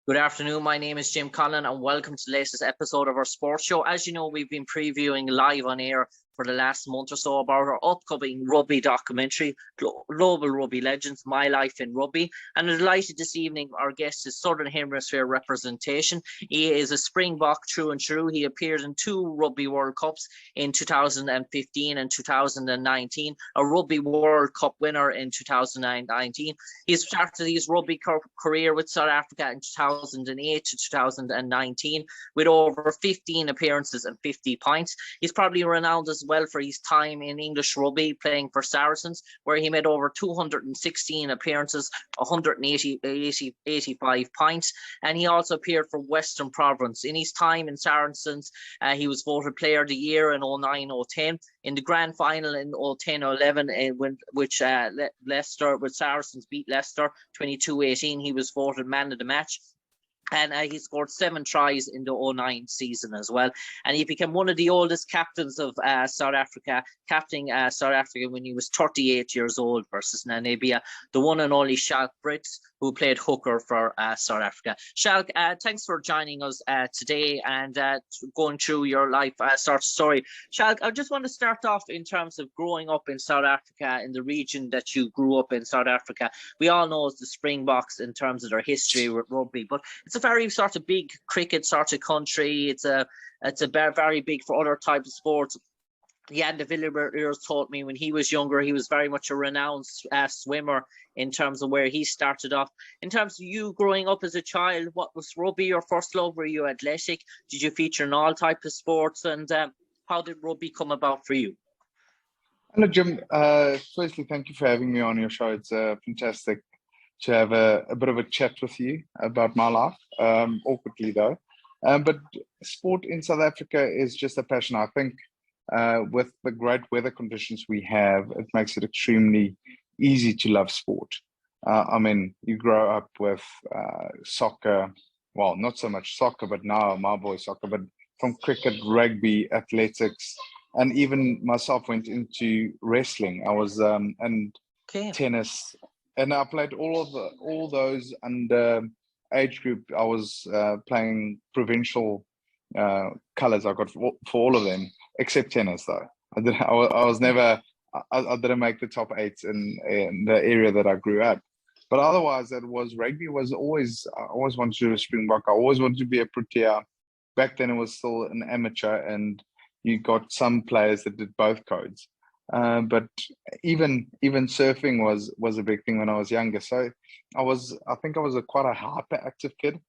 Good afternoon. My name is Jim Conlan and welcome to the latest episode of our sports show. As you know, we've been previewing live on air for the last month or so about our upcoming rugby documentary, Global Rugby Legends, My Life in Rugby. And I'm delighted this evening, our guest is Southern Hemisphere representation. He is a Springbok through and through. He appeared in 2 Rugby World Cups in 2015 and 2019, a Rugby World Cup winner in 2019. He started his rugby career with South Africa in 2008 to 2019 with over 15 appearances and 50 points. He's probably renowned as well for his time in English rugby playing for Saracens, where he made over 216 appearances, 185 points, and he also appeared for Western Province. In his time in Saracens, he was voted Player of the Year in 09-010. In the grand final in 010-11, which Leicester, with Saracens beat Leicester 22-18, he was voted Man of the Match. And he scored 7 tries in the 09 season as well. And he became one of the oldest captains of South Africa, captaining South Africa when he was 38 years old versus Namibia, the one and only Schalk Brits, who played hooker for South Africa. Schalk, thanks for joining us today and going through your life sort of story. Schalk, I just want to start off in terms of growing up in South Africa, in the region that you grew up in, South Africa. We all know the Springboks in terms of their history with rugby, but it's a very sort of big cricket sort of country. It's very big for other types of sports. Jan de Villiers told me when he was younger, he was very much a renowned swimmer in terms of where he started off. In terms of you growing up as a child, what was rugby your first love? Were you athletic? Did you feature in all types of sports? And how did rugby come about for you? Hello, Jim. Firstly, thank you for having me on your show. It's fantastic to have a bit of a chat with you about my life, awkwardly though. But sport in South Africa is just a passion. I think with the great weather conditions we have, it makes it extremely easy to love sport. I mean, you grow up with soccer, well, not so much soccer, but now my boys soccer, but from cricket, rugby, athletics, and even myself went into wrestling. I was and tennis, and I played all those under age group. I was playing provincial colors. I got for all of them except tennis, though. I didn't make the top 8 in the area that I grew up. But otherwise, rugby was always. I always wanted to be a Springbok. I always wanted to be a Protea. Back then, it was still an amateur, and you got some players that did both codes. But even surfing was a big thing when I was younger. So I think I was quite a hyperactive kid.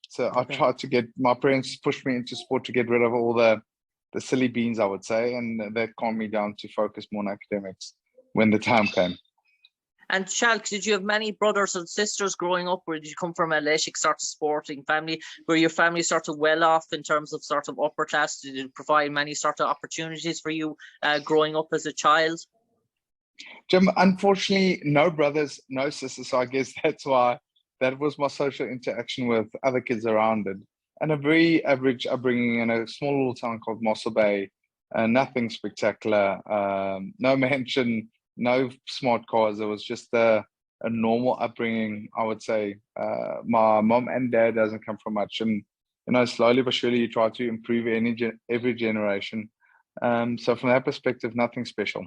So I tried to get, my parents pushed me into sport to get rid of all the silly beans, I would say, and that calmed me down to focus more on academics when the time came. And Schalk, did you have many brothers and sisters growing up? Or did you come from a athletic sort of sporting family? Were your family sort of well off in terms of sort of upper class? Did it provide many sort of opportunities for you growing up as a child? Jim, unfortunately, no brothers, no sisters. So I guess that's why that was my social interaction with other kids around it. And a very average upbringing in a small little town called Mossel Bay. Nothing spectacular, no mansion, no smart cars. It was just a normal upbringing, I would say. My mom and dad doesn't come from much, and slowly but surely you try to improve every generation. So from that perspective, nothing special.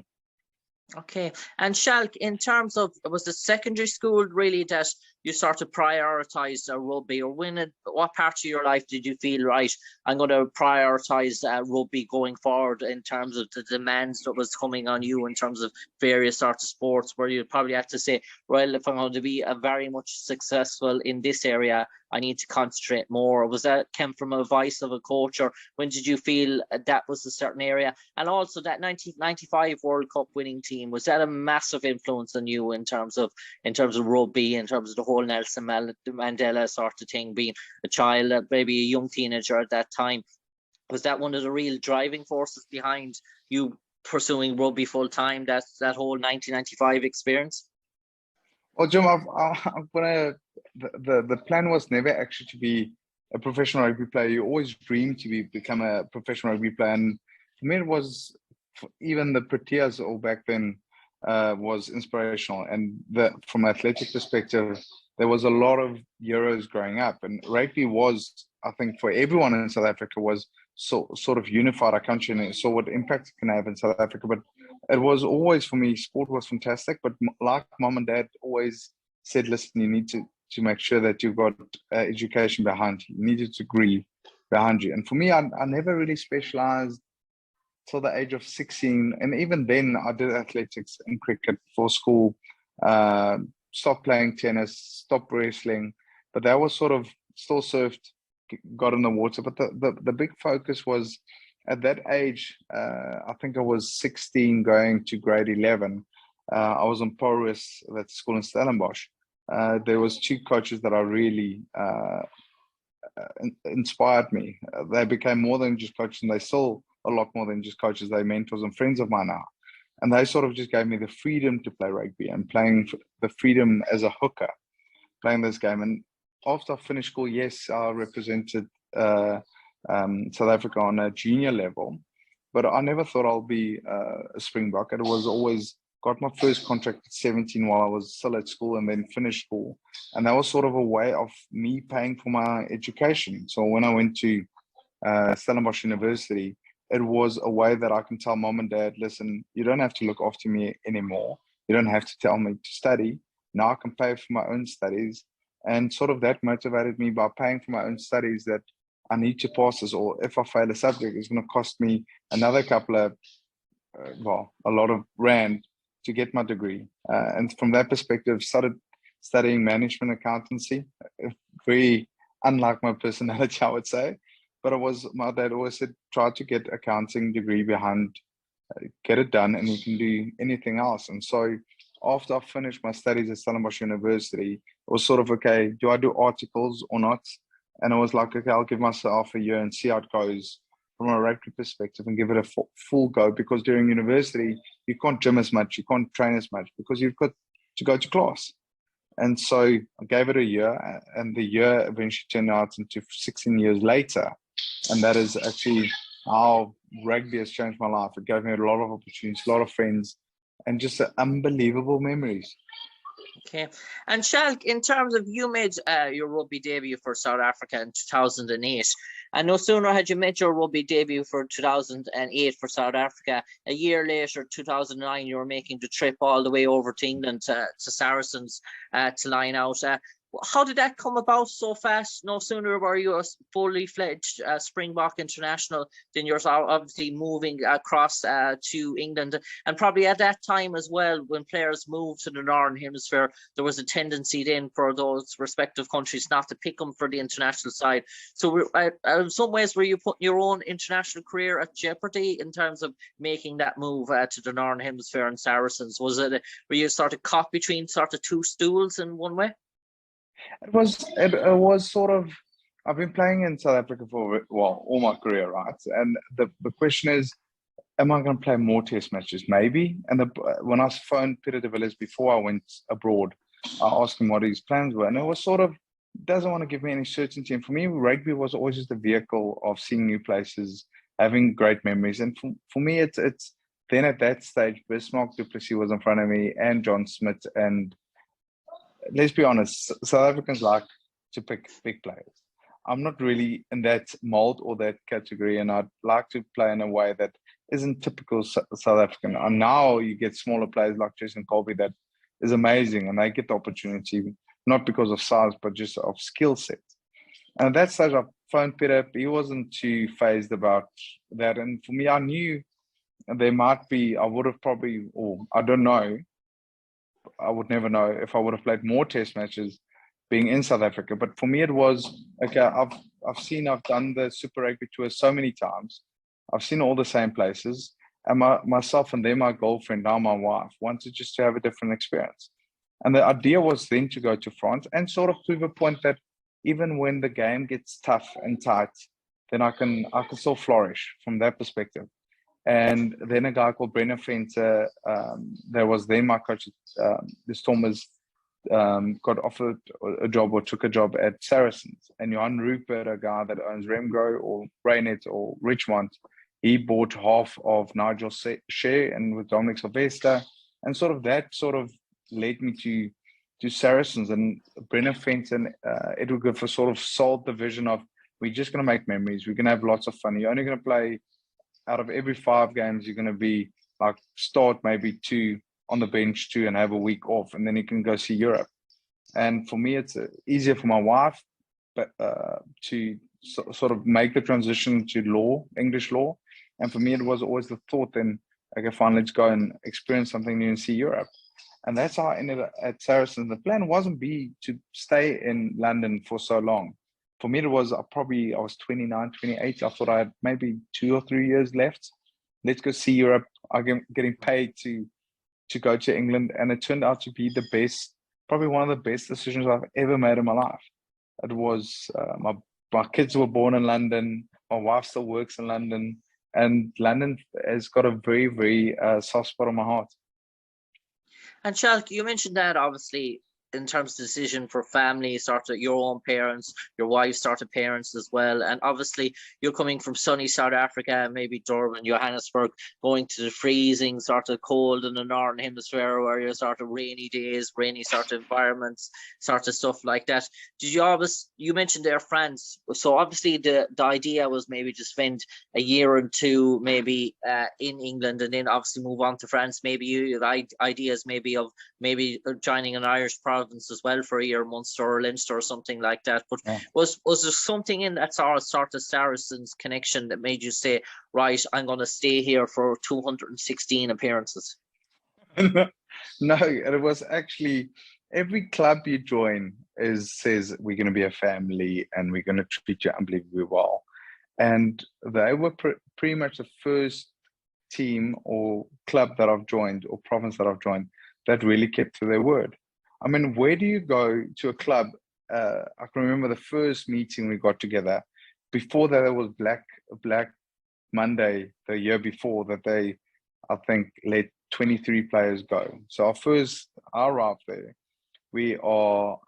Okay, and Schalk, in terms of, was the secondary school really that you sort of prioritise rugby, or what part of your life did you feel, right, I'm going to prioritise rugby going forward in terms of the demands that was coming on you in terms of various sorts of sports, where you probably have to say, well, if I'm going to be very much successful in this area, I need to concentrate more? Was that came from advice of a coach, or when did you feel that was a certain area? And also that 1995 World Cup winning team, was that a massive influence on you in terms of rugby, in terms of the whole Nelson Mandela sort of thing, being a child, maybe a young teenager at that time? Was that one of the real driving forces behind you pursuing rugby full time, that whole 1995 experience? Well, Jim, the plan was never actually to be a professional rugby player. You always dream to become a professional rugby player. And for me, it was, even the Proteas all back then was inspirational. And from an athletic perspective, there was a lot of Euros growing up, and rugby was, I think, for everyone in South Africa, was sort of unified our country, and it saw what impact it can have in South Africa. But it was always, for me, sport was fantastic. But like mom and dad always said, listen, you need to make sure that you've got education behind you. You need a degree behind you. And for me, I never really specialized till the age of 16. And even then, I did athletics and cricket for school, stopped playing tennis, stopped wrestling. But that was sort of still surfed, got in the water. But the big focus was at that age, I think I was 16 going to grade 11. I was on Porus at school in Stellenbosch. There was two coaches that are really inspired me. They became more than just coaches, and they still a lot more than just coaches. They're mentors and friends of mine now. And they sort of just gave me the freedom to play rugby and playing the freedom as a hooker, playing this game. And after I finished school, yes, I represented South Africa on a junior level, but I never thought I'll be a Springbok. It was always got my first contract at 17 while I was still at school, and then finished school. And that was sort of a way of me paying for my education. So when I went to Stellenbosch University, it was a way that I can tell mom and dad, listen, you don't have to look after me anymore. You don't have to tell me to study. Now I can pay for my own studies. And sort of that motivated me by paying for my own studies, that I need to pass this, or if I fail a subject, it's going to cost me another couple of, a lot of rand to get my degree. And from that perspective, started studying management accountancy. Very unlike my personality, I would say. But my dad always said, try to get accounting degree behind, get it done, and you can do anything else. And so after I finished my studies at Stellenbosch University, it was sort of, okay, do I do articles or not? And I was like, okay, I'll give myself a year and see how it goes from a rugby perspective and give it a full go, because during university, you can't gym as much, you can't train as much, because you've got to go to class. And so I gave it a year, and the year eventually turned out into 16 years later. And that is actually how rugby has changed my life. It gave me a lot of opportunities, a lot of friends, and just unbelievable memories. Okay. And Schalk, in terms of, you made your rugby debut for South Africa in 2008. And no sooner had you made your rugby debut for 2008 for South Africa, a year later, 2009, you were making the trip all the way over to England to Saracens to line out. How did that come about so fast? No sooner were you a fully fledged Springbok international than you're obviously moving across to England. And probably at that time as well, when players moved to the Northern Hemisphere, there was a tendency then for those respective countries not to pick them for the international side. So in some ways, were you putting your own international career at jeopardy in terms of making that move to the Northern Hemisphere and Saracens? Were you sort of caught between sort of two stools in one way? It was sort of, I've been playing in South Africa for, all my career, right? And the question is, am I going to play more test matches? Maybe. And when I phoned Peter de Villiers before I went abroad, I asked him what his plans were. And it was sort of, doesn't want to give me any certainty. And for me, rugby was always just a vehicle of seeing new places, having great memories. And for me, it's then at that stage, Bismarck du Plessis was in front of me, and John Smith, and let's be honest, South Africans like to pick big players. I'm not really in that mold or that category, and I'd like to play in a way that isn't typical South African. And now you get smaller players like Jason Colby that is amazing, and they get the opportunity, not because of size, but just of skill set. And at that stage, I phoned Peter. He wasn't too phased about that. And for me, I knew there might be, I would have probably, or I don't know, I would never know if I would have played more test matches being in South Africa. But for me, it was, okay, I've done the Super Rugby tour so many times. I've seen all the same places. And myself and then my girlfriend, now my wife, wanted just to have a different experience. And the idea was then to go to France and sort of prove a point that even when the game gets tough and tight, then I can still flourish from that perspective. And then a guy called Brendan Fenter, that was then my coach, the Stormers, got offered a job or took a job at Saracens. And Johan Rupert, a guy that owns Remgro or Rainet or Richmond, he bought half of Nigel's share and with Dominic Sylvester. And that led me to Saracens, and Brennan Fent and Edward Gifford sort of sold the vision of, we're just going to make memories. We're going to have lots of fun. You're only going to play, out of every 5 games, you're going to be like, start maybe 2 on the bench, 2, and have a week off, and then you can go see Europe. And for me, it's easier for my wife, but to sort of make the transition to law, English law. And for me, it was always the thought, then, okay, fine, let's go and experience something new and see Europe. And that's how I ended up at Saracens. The plan wasn't to stay in London for so long. For me, it was I was 29, 28. I thought I had maybe 2 or 3 years left. Let's go see Europe. I'm getting paid to go to England. And it turned out to be the best, probably one of the best decisions I've ever made in my life. It was, my kids were born in London. My wife still works in London. And London has got a very, very soft spot on my heart. And Schalk, you mentioned that obviously in terms of decision for family, sort of your own parents, your wife's sort of parents as well. And obviously you're coming from sunny South Africa, maybe Durban, Johannesburg, going to the freezing sort of cold in the Northern Hemisphere, where you're sort of rainy days, rainy sort of environments, sort of stuff like that. You mentioned there France. So obviously the idea was maybe to spend a year or 2 maybe in England, and then obviously move on to France. Maybe you had ideas maybe of joining an Irish province as well for a year, Munster or Leinster or something like that. But yeah, was there something in that sort of Saracens connection that made you say, right, I'm going to stay here for 216 appearances? No, it was actually every club you join says we're going to be a family and we're going to treat you unbelievably well. And they were pretty much the first team or club that I've joined, or province that I've joined, that really kept to their word. I mean, where do you go to a club? I can remember the first meeting we got together. Before that, it was Black Monday the year before that they, I think, let 23 players go. So our arrived there. We are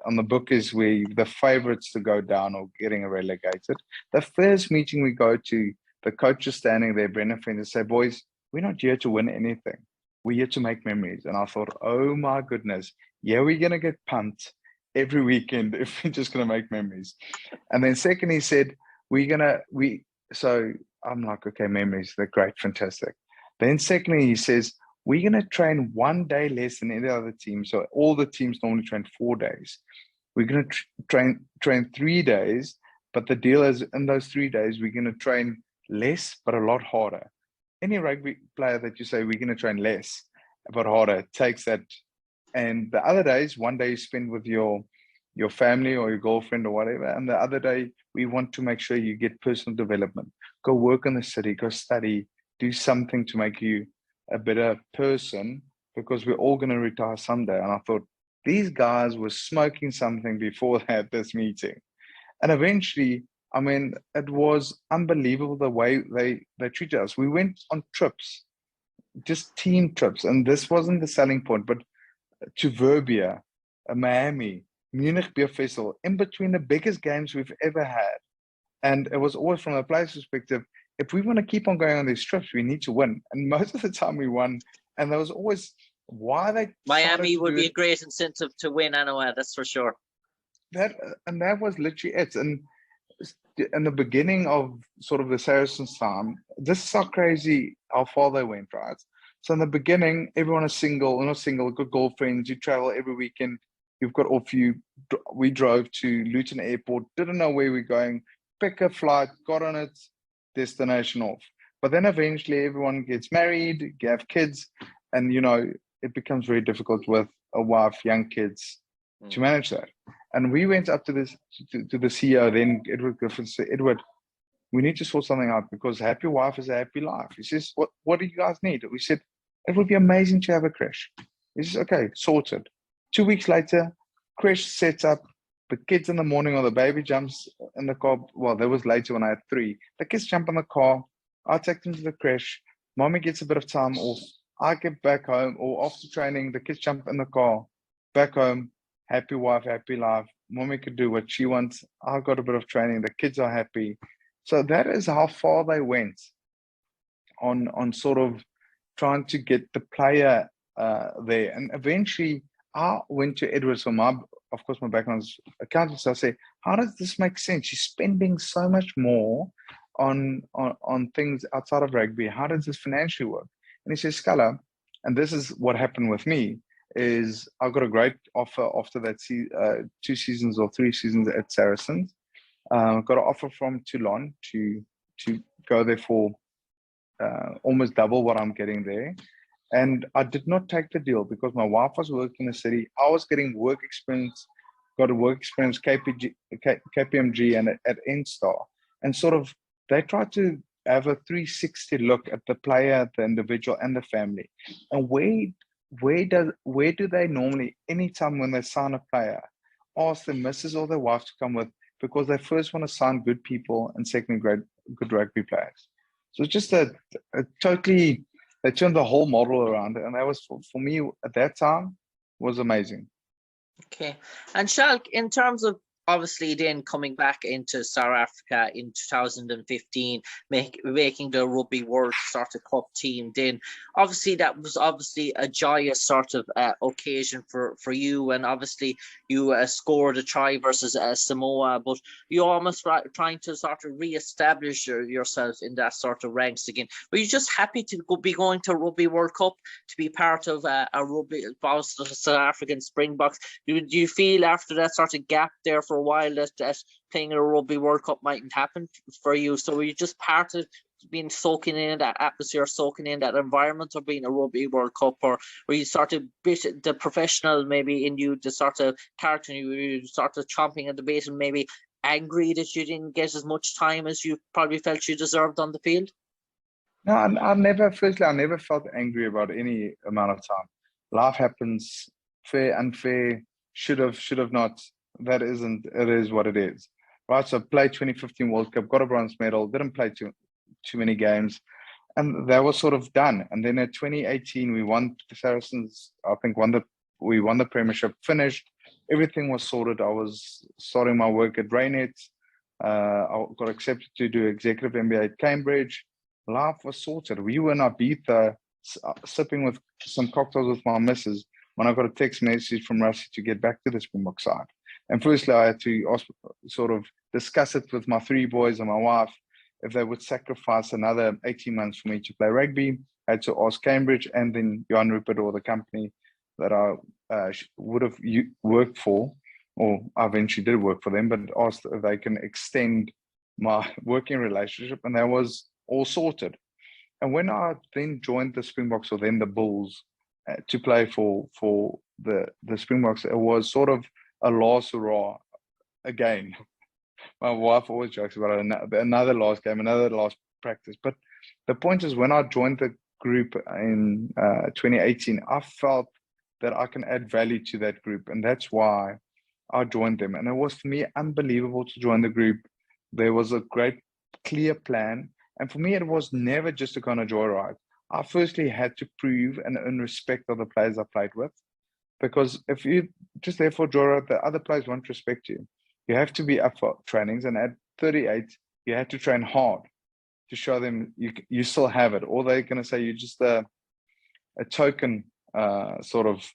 on the book is we the favourites to go down or getting relegated. The first meeting we go to, the coach is standing there, Brennan Fent, and say, boys, we're not here to win anything. We're here to make memories. And I thought, oh my goodness, yeah, we're going to get pumped every weekend if we're just going to make memories. And then second, he said, so I'm like, okay, memories, they're great, fantastic. Then secondly, he says, we're going to train 1 day less than any other team. So all the teams normally train 4 days. We're going to train 3 days, but the deal is in those 3 days, we're going to train less, but a lot harder. Any rugby player that you say we're going to train less but harder takes that. And the other days, 1 day you spend with your family or your girlfriend or whatever, and the other day we want to make sure you get personal development. Go work in the city, go study, do something to make you a better person, because we're all going to retire someday. And I thought, these guys were smoking something before this meeting. And eventually, I mean, it was unbelievable the way they treated us. We went on trips, just team trips. And this wasn't the selling point, but to Verbia, Miami, Munich Beer Festival, in between the biggest games we've ever had. And it was always from a player's perspective, if we want to keep on going on these trips, we need to win. And most of the time we won. And there was always why they Miami would be a great incentive to win anyway, that's for sure. That was literally it. And in the beginning of sort of the Saracens time, this is how crazy how far they went, right? So in the beginning, everyone is single, not single, good girlfriends, you travel every weekend, you've got off you. We drove to Luton Airport, didn't know where we're going, pick a flight, got on it, destination off. But then eventually everyone gets married, you have kids, and it becomes very difficult with a wife, young kids, to manage that. And we went up to the CEO, then Edward Griffin said, Edward, we need to sort something out, because a happy wife is a happy life. He says, what do you guys need? We said, it would be amazing to have a crash. He says, okay, sorted. 2 weeks later, crash sets up. The kids in the morning, or the baby jumps in the car. Well, that was later when I had 3. The kids jump in the car. I take them to the crash. Mommy gets a bit of time off. I get back home, or after training, the kids jump in the car, back home. Happy wife, happy life. Mommy could do what she wants. I got a bit of training. The kids are happy. So that is how far they went on sort of trying to get the player there. And eventually I went to Edwards for of course, my background is accounting. So I say, how does this make sense? You're spending so much more on things outside of rugby. How does this financially work? And he says, Scala, and this is what happened with me, is I got a great offer after that 2 seasons or 3 seasons at Saracens. Got an offer from Toulon to go there for almost double what I'm getting there. And I did not take the deal because my wife was working in the city. I was getting work experience, got a work experience, KPMG and at N-Star. And sort of, they tried to have a 360 look at the player, the individual, and the family. And where do they normally, anytime when they sign a player, ask their missus or their wife to come with, because they first want to sign good people and secondly, good rugby players. So it's just a totally, they turned the whole model around, and that was for me at that time was amazing. Okay, and Schalk, in terms of obviously then coming back into South Africa in 2015, making the Rugby World sort of Cup team, then obviously that was obviously a joyous sort of occasion for you, and obviously you scored a try versus Samoa, but you almost trying to sort of re-establish yourself in that sort of ranks again. Were you just happy to be going to Rugby World Cup, to be part of a rugby South African Springboks? Do you feel after that sort of gap there for a while that playing in a Rugby World Cup mightn't happen for you? So were you just part of being soaking in that atmosphere, soaking in that environment of being a Rugby World Cup, or were you sort of bit the professional maybe in you, the sort of character you sort of chomping at the bit and maybe angry that you didn't get as much time as you probably felt you deserved on the field? No, I never felt angry about any amount of time. Life happens, fair, unfair, should have not. That isn't, it is what it is. Right. So played 2015 World Cup, got a bronze medal, didn't play too many games, and that was sort of done. And then at 2018, we won the Saracens, I think we won the premiership, finished, everything was sorted. I was starting my work at Rainet. I got accepted to do executive MBA at Cambridge. Life was sorted. We were in Ibiza, sipping with some cocktails with my missus, when I got a text message from Russia to get back to the Springbok side. And firstly, I had to sort of discuss it with my 3 boys and my wife, if they would sacrifice another 18 months for me to play rugby. I had to ask Cambridge and then Johan Rupert, or the company that I would have worked for, or I eventually did work for them, but asked if they can extend my working relationship, and that was all sorted. And when I then joined the Springboks, or then the Bulls, to play for the Springboks, it was sort of a last hurrah again. My wife always jokes about it, another last game, another last practice. But the point is, when I joined the group in 2018, I felt that I can add value to that group, and that's why I joined them. And it was, for me, unbelievable to join the group. There was a great, clear plan, and for me, it was never just a kind of joyride. I firstly had to prove and earn respect of the players I played with, because if you just there for joyride, the other players won't respect you. You have to be up for trainings, and at 38, you have to train hard to show them you still have it, or they're going to say you're just a token sort of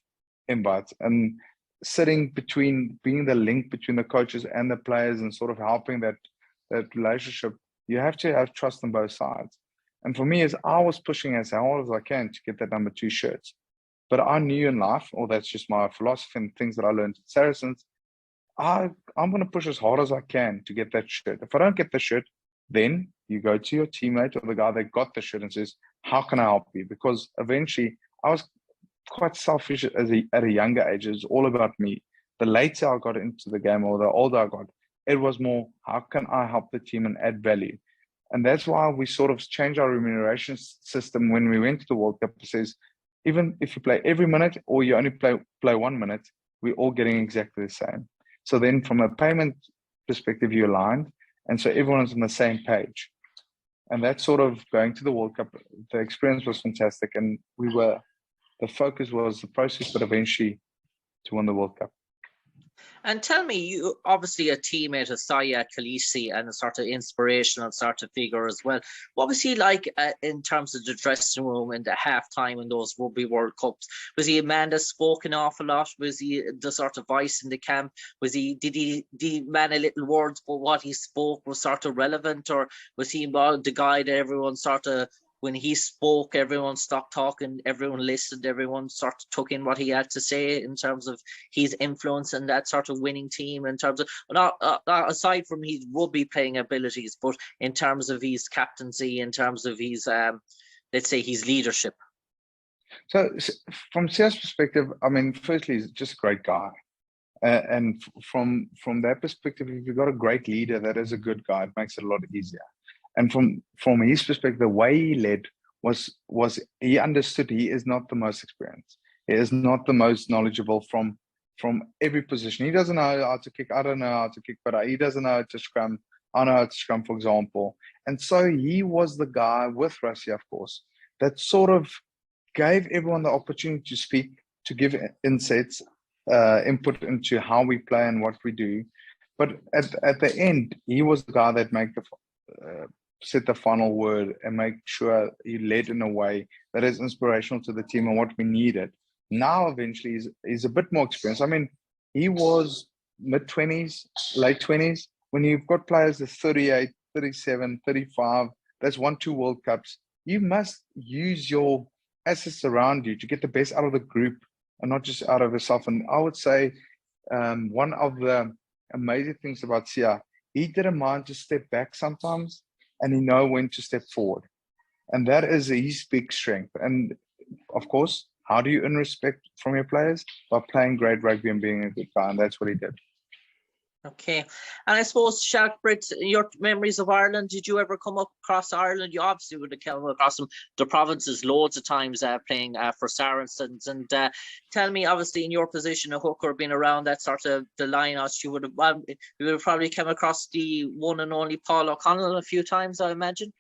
invite. And sitting between, being the link between the coaches and the players, and sort of helping that relationship, you have to have trust on both sides. And for me, as I was pushing as hard as I can to get that number 2 shirts, but I knew in life, or that's just my philosophy and things that I learned at Saracens, I'm going to push as hard as I can to get that shirt. If I don't get the shirt, then you go to your teammate or the guy that got the shirt and says, how can I help you? Because eventually I was quite selfish at a younger age. It was all about me. The later I got into the game, or the older I got, it was more, how can I help the team and add value? And that's why we sort of changed our remuneration system when we went to the World Cup. It says, even if you play every minute, or you only play 1 minute, we're all getting exactly the same. So then from a payment perspective, you aligned. And so everyone's on the same page. And that's sort of going to the World Cup. The experience was fantastic. And the focus was the process, but eventually to win the World Cup. And tell me, you obviously a teammate of Saya Kolisi and a sort of inspirational sort of figure as well. What was he like in terms of the dressing room and the halftime in those Rugby World Cups? Was he a man that spoke an awful lot? Was he the sort of voice in the camp? Did he man a little words, but what he spoke was sort of relevant, or was he the guy that everyone sort of, when he spoke, everyone stopped talking, everyone listened, everyone sort of took in what he had to say in terms of his influence and that sort of winning team, in terms of, not aside from his rugby playing abilities, but in terms of his captaincy, in terms of his, let's say, his leadership? So from Sia's perspective, I mean, firstly, he's just a great guy. And from that perspective, if you've got a great leader that is a good guy, it makes it a lot easier. And from his perspective, the way he led was he understood he is not the most experienced. He is not the most knowledgeable from every position. He doesn't know how to kick. I don't know how to kick, but he doesn't know how to scrum. I know how to scrum, for example. And so he was the guy with Russia, of course, that sort of gave everyone the opportunity to speak, to give insights, input into how we play and what we do. But at the end, he was the guy that made said the final word and make sure he led in a way that is inspirational to the team and what we needed. Now, eventually, he's a bit more experienced. I mean, he was mid-20s, late 20s. When you've got players that's 38, 37, 35, that's won 2 World Cups, you must use your assets around you to get the best out of the group and not just out of yourself. And I would say one of the amazing things about Sia, he didn't mind to step back sometimes, and he know when to step forward. And that is his big strength. And of course, how do you earn respect from your players? By playing great rugby and being a good guy. And that's what he did. Okay. And I suppose, Schalk Brits, your memories of Ireland, did you ever come up across Ireland? You obviously would have come across them, the provinces loads of times playing for Saracens. And tell me, obviously, in your position, a hooker, being around that sort of the lineouts, you would have probably come across the one and only Paul O'Connell a few times, I imagine.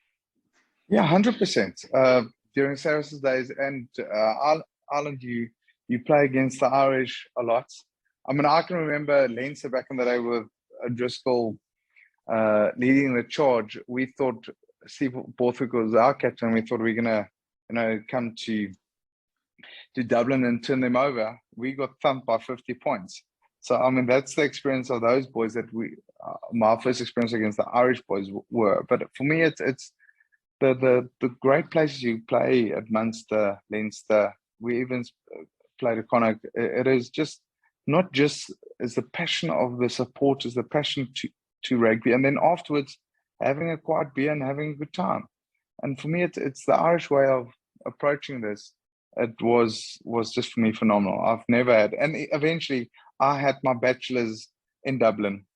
Yeah, 100%. During Saracens days and Ireland, you play against the Irish a lot. I mean, I can remember Leinster back in the day with Driscoll leading the charge. We thought Steve Borthwick was our captain. We thought we were gonna, come to Dublin and turn them over. We got thumped by 50 points. So I mean, that's the experience of those boys that my first experience against the Irish boys were. But for me, it's the great places you play at Munster, Leinster. We even played at Connacht. It is just not just is the passion of the supporters, the passion to rugby, and then afterwards having a quiet beer and having a good time. And for me, it's the Irish way of approaching this. It was just for me phenomenal. I've never had, and eventually I had my bachelor's in Dublin.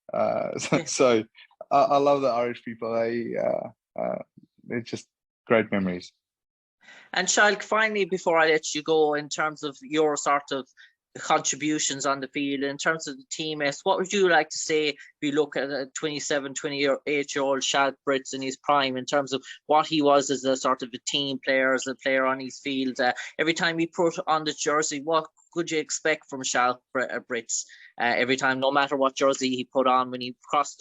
So I love the Irish people. They're just great memories. And Schalk, finally, before I let you go, in terms of your sort of contributions on the field, in terms of the teammates, what would you like to say if you look at a 27, 28-year-old Schalk Brits in his prime, in terms of what he was as a sort of a team player, as a player on his field? Every time he put on the jersey, what could you expect from Schalk Brits? Every time, no matter what jersey he put on, when he crossed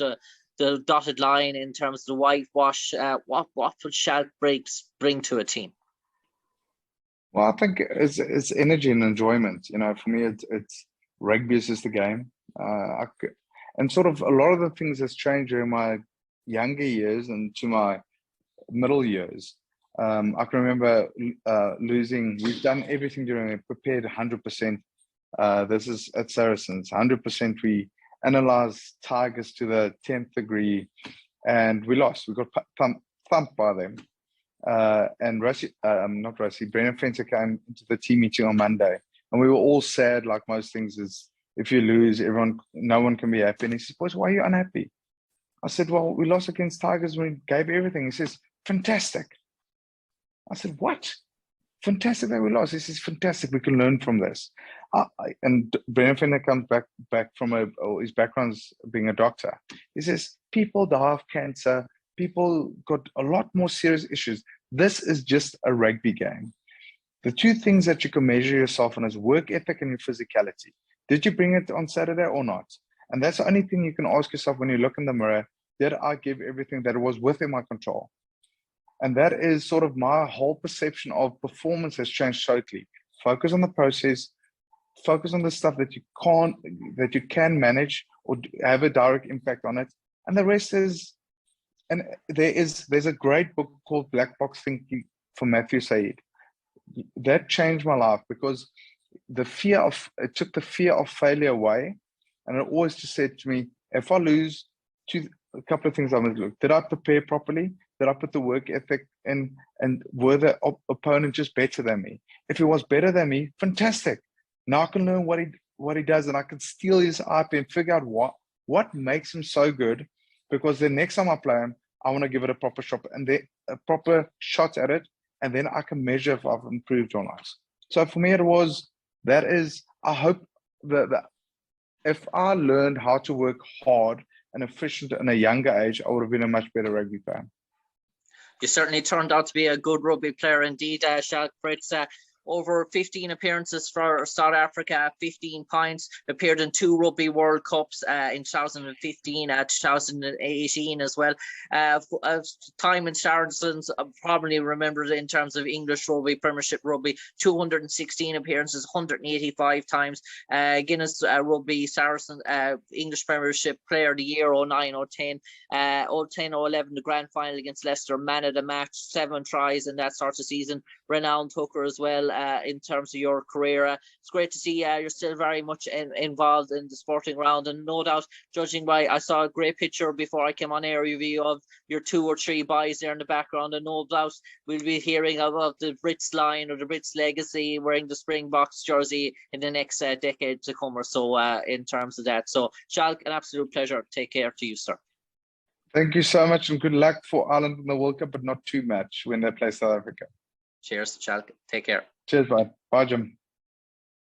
the dotted line in terms of the whitewash, what would Schalk Brits bring to a team? Well, I think it's energy and enjoyment. For me, it's rugby is just a game, and sort of a lot of the things that's changed during my younger years and to my middle years. I can remember losing. We've done everything during it, prepared 100%. This is at Saracens, 100%. We analyzed Tigers to the 10th degree, and we lost. We got thumped by them. And Brendan Fencer came into the team meeting on Monday, and we were all sad, like most things is, if you lose, no one can be happy. And he says, "Boys, why are you unhappy?" I said, "Well, we lost against Tigers. We gave everything." He says, "Fantastic." I said, "What? Fantastic that we lost." He says, "Fantastic. We can learn from this." And Brendan Fencer comes back from his background's being a doctor. He says, "People die of cancer. People got a lot more serious issues. This is just a rugby game. The two things that you can measure yourself on is work ethic and your physicality. Did you bring it on Saturday or not? And that's the only thing you can ask yourself when you look in the mirror. Did I give everything that was within my control? And that is sort of my whole perception of performance has changed totally. Focus on the process, focus on the stuff that you can manage or have a direct impact on it. And the rest is, and there's a great book called Black Box Thinking from Matthew Said. That changed my life because it took the fear of failure away. And it always just said to me, if I lose, a couple of things I must look. Did I prepare properly? Did I put the work ethic in? And were the opponent just better than me? If he was better than me, fantastic. Now I can learn what he does, and I can steal his IP and figure out what makes him so good. Because the next time I play him, I want to give it a proper shot at it, and then I can measure if I've improved or not. So for me, I hope that if I learned how to work hard and efficient in a younger age, I would have been a much better rugby player. You certainly turned out to be a good rugby player indeed, Schalk Brits. Over 15 appearances for South Africa, 15 points, appeared in 2 Rugby World Cups in 2015 and 2018 as well. Time in Saracens, probably remembered in terms of English rugby, Premiership rugby, 216 appearances, 185 times. Guinness Rugby Saracens, English Premiership Player of the Year, 09, 010, 010, 011, the grand final against Leicester, man of the match, 7 tries in that sort of season. Renowned hooker as well in terms of your career. It's great to see you're still very much involved in the sporting round, and no doubt, judging by, I saw a great picture before I came on air with you of your 2 or 3 boys there in the background, and no doubt we'll be hearing about the Brits line or the Brits legacy wearing the Springboks jersey in the next decade to come or so in terms of that. So Schalk, an absolute pleasure. Take care to you, sir. Thank you so much, and good luck for Ireland in the World Cup, but not too much when they play South Africa. Cheers, Schalk. Take care. Cheers, bye. Bye, Jim.